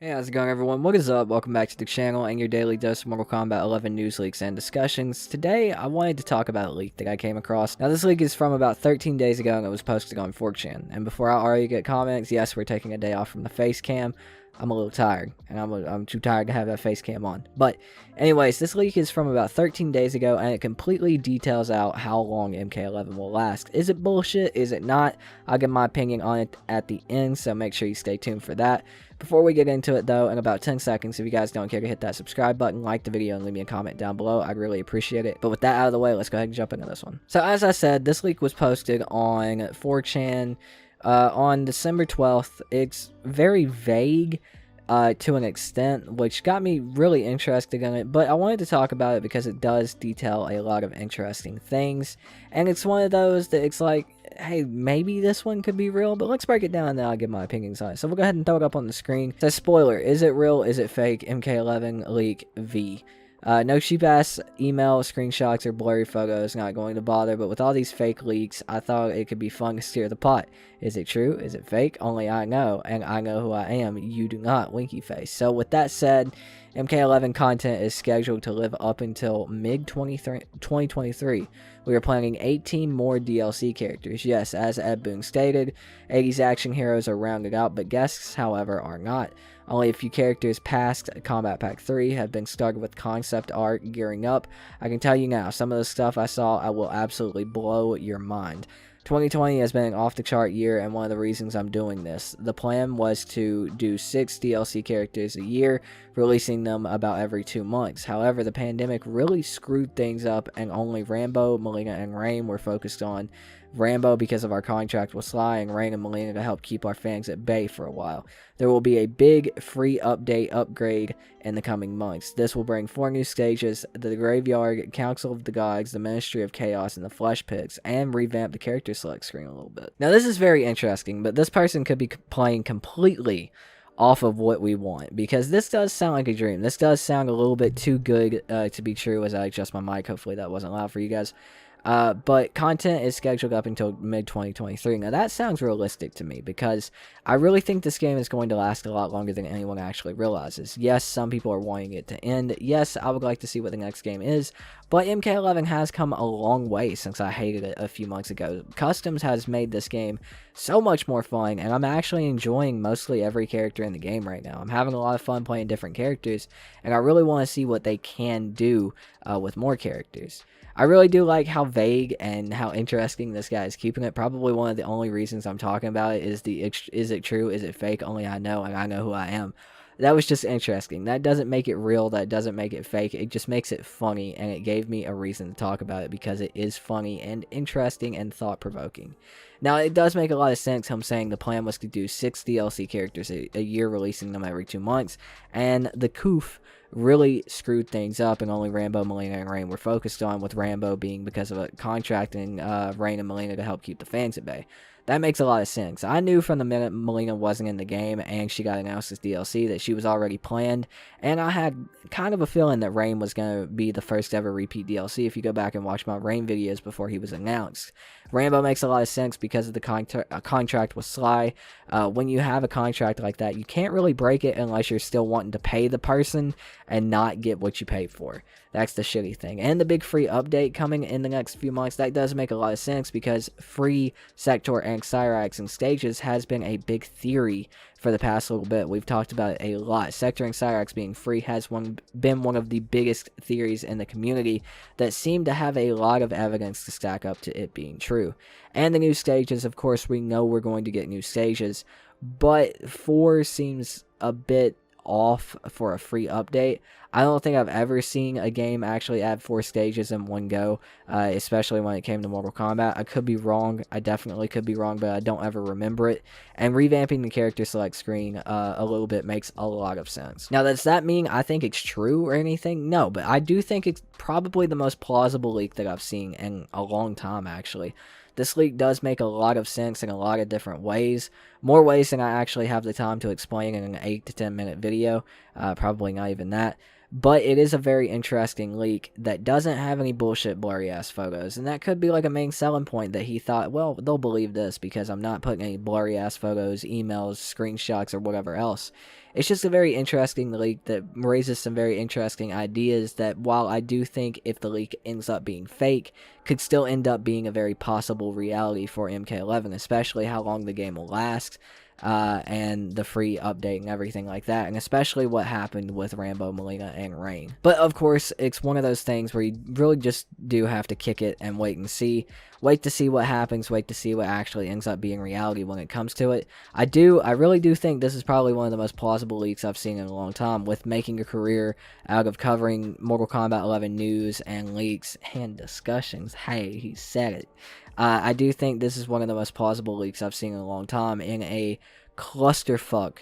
Hey, how's it going, everyone? What is up? Welcome back to the channel and your daily dose of Mortal Kombat 11 news leaks and discussions. Today, I wanted to talk about a leak that I came across. Now, this leak is from about 13 days ago and it was posted on 4chan. And before I already get comments, yes, we're taking a day off from the face cam. I'm a little tired, and I'm too tired to have that face cam on. But anyways, this leak is from about 13 days ago, and it completely details out how long MK11 will last. Is it bullshit? Is it not? I'll give my opinion on it at the end, so make sure you stay tuned for that. Before we get into it, though, in about 10 seconds, if you guys don't care to hit that subscribe button, like the video, and leave me a comment down below, I'd really appreciate it. But with that out of the way, let's go ahead and jump into this one. So as I said, this leak was posted on 4chan on December 12th. It's very vague to an extent, which got me really interested in it, but I wanted to talk about it because it does detail a lot of interesting things, and it's one of those that it's like, hey, maybe this one could be real, but let's break it down and then I'll give my opinions on it. So we'll go ahead and throw it up on the screen. It says, spoiler, is it real, is it fake, MK11 leak V. No cheap-ass email, screenshots, or blurry photos, not going to bother, but with all these fake leaks, I thought it could be fun to steer the pot. Is it true? Is it fake? Only I know, and I know who I am. You do not, winky face. So with that said, MK11 content is scheduled to live up until mid-2023. We are planning 18 more DLC characters. Yes, as Ed Boon stated, 80s action heroes are rounded out, but guests, however, are not. Only a few characters past Kombat Pack 3 have been started with concept art gearing up. I can tell you now, some of the stuff I saw, I will absolutely blow your mind. 2020 has been an off-the-chart year, and one of the reasons I'm doing this. The plan was to do 6 DLC characters a year, releasing them about every 2 months. However, the pandemic really screwed things up, and only Rambo, Melina, and Rain were focused on. Rambo because of our contract with Sly, and Rain and Melina to help keep our fans at bay for a while. There will be a big free upgrade in the coming months. This will bring 4 new stages, the Graveyard, Council of the Gods, the Ministry of Chaos, and the Flesh Pits, and revamp the character select screen a little bit. Now this is very interesting, but this person could be playing completely off of what we want, because this does sound like a dream. This does sound a little bit too good to be true. As I adjust my mic, hopefully that wasn't loud for you guys. But content is scheduled up until mid-2023. Now, that sounds realistic to me, because I really think this game is going to last a lot longer than anyone actually realizes. Yes, some people are wanting it to end. Yes, I would like to see what the next game is, but MK11 has come a long way since I hated it a few months ago. Customs has made this game so much more fun, and I'm actually enjoying mostly every character in the game right now. I'm having a lot of fun playing different characters, and I really want to see what they can do with more characters. I really do like how vague and how interesting this guy is keeping it. Probably one of the only reasons I'm talking about it is is it true, is it fake, only I know, and I know who I am. That was just interesting. That doesn't make it real, that doesn't make it fake, it just makes it funny, and it gave me a reason to talk about it because it is funny and interesting and thought-provoking. Now, it does make a lot of sense him saying the plan was to do 6 DLC characters a year, releasing them every 2 months, and the Koof really screwed things up, and only Rambo, Melina, and Rain were focused on, with Rambo being because of a contracting Rain and Melina to help keep the fans at bay. That makes a lot of sense. I knew from the minute Melina wasn't in the game and she got announced as DLC that she was already planned, and I had kind of a feeling that Rain was going to be the first ever repeat DLC if you go back and watch my Rain videos before he was announced. Rambo makes a lot of sense because of the contract with Sly. When you have a contract like that, you can't really break it unless you're still wanting to pay the person and not get what you paid for. That's the shitty thing. And the big free update coming in the next few months, that does make a lot of sense because free Sector and Cyrax and stages has been a big theory for the past little bit. We've talked about it a lot. Sector and Cyrax being free has been one of the biggest theories in the community that seem to have a lot of evidence to stack up to it being true. And the new stages, of course, we know we're going to get new stages, but 4 seems a bit off for a free update. I don't think I've ever seen a game actually add 4 stages in one go, especially when it came to Mortal Kombat. I could be wrong. I definitely could be wrong, but I don't ever remember it. And revamping the character select screen a little bit makes a lot of sense. Now, does that mean I think it's true or anything? No, but I do think it's probably the most plausible leak that I've seen in a long time, actually. This leak does make a lot of sense in a lot of different ways. More ways than I actually have the time to explain in an 8 to 10 minute video. Probably not even that. But it is a very interesting leak that doesn't have any bullshit blurry ass photos. And that could be like a main selling point that he thought, well, they'll believe this because I'm not putting any blurry ass photos, emails, screenshots, or whatever else. It's just a very interesting leak that raises some very interesting ideas that, while I do think if the leak ends up being fake, could still end up being a very possible reality for MK11, especially how long the game will last. And the free update and everything like that, and especially what happened with Rambo, Molina, and Rain. But of course, it's one of those things where you really just do have to kick it and wait and see. Wait to see what happens, wait to see what actually ends up being reality when it comes to it. I really do think this is probably one of the most plausible leaks I've seen in a long time, with making a career out of covering Mortal Kombat 11 news and leaks and discussions. Hey, he said it. I do think this is one of the most plausible leaks I've seen in a long time, in a clusterfuck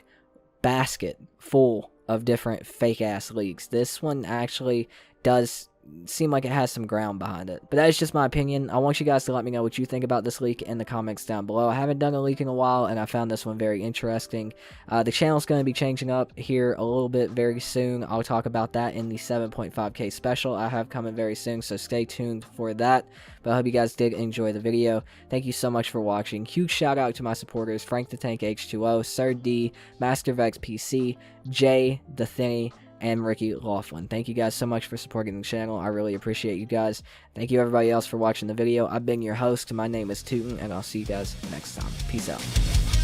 basket full of different fake-ass leaks. This one actually does seem like it has some ground behind it. But that is just my opinion. I want you guys to let me know what you think about this leak in the comments down below. I haven't done a leak in a while, and I found this one very interesting. The channel's going to be changing up here a little bit very soon. I'll talk about that in the 7.5K special I have coming very soon, so stay tuned for that. But I hope you guys did enjoy the video. Thank you so much for watching. Huge shout out to my supporters, Frank the Tank H2O, Sir D, Master Vex PC, Jay the Thinny, and Ricky Laughlin. Thank you guys so much for supporting the channel. I really appreciate you guys. Thank you everybody else for watching the video. I've been your host. My name is Tootin, and I'll see you guys next time. Peace out.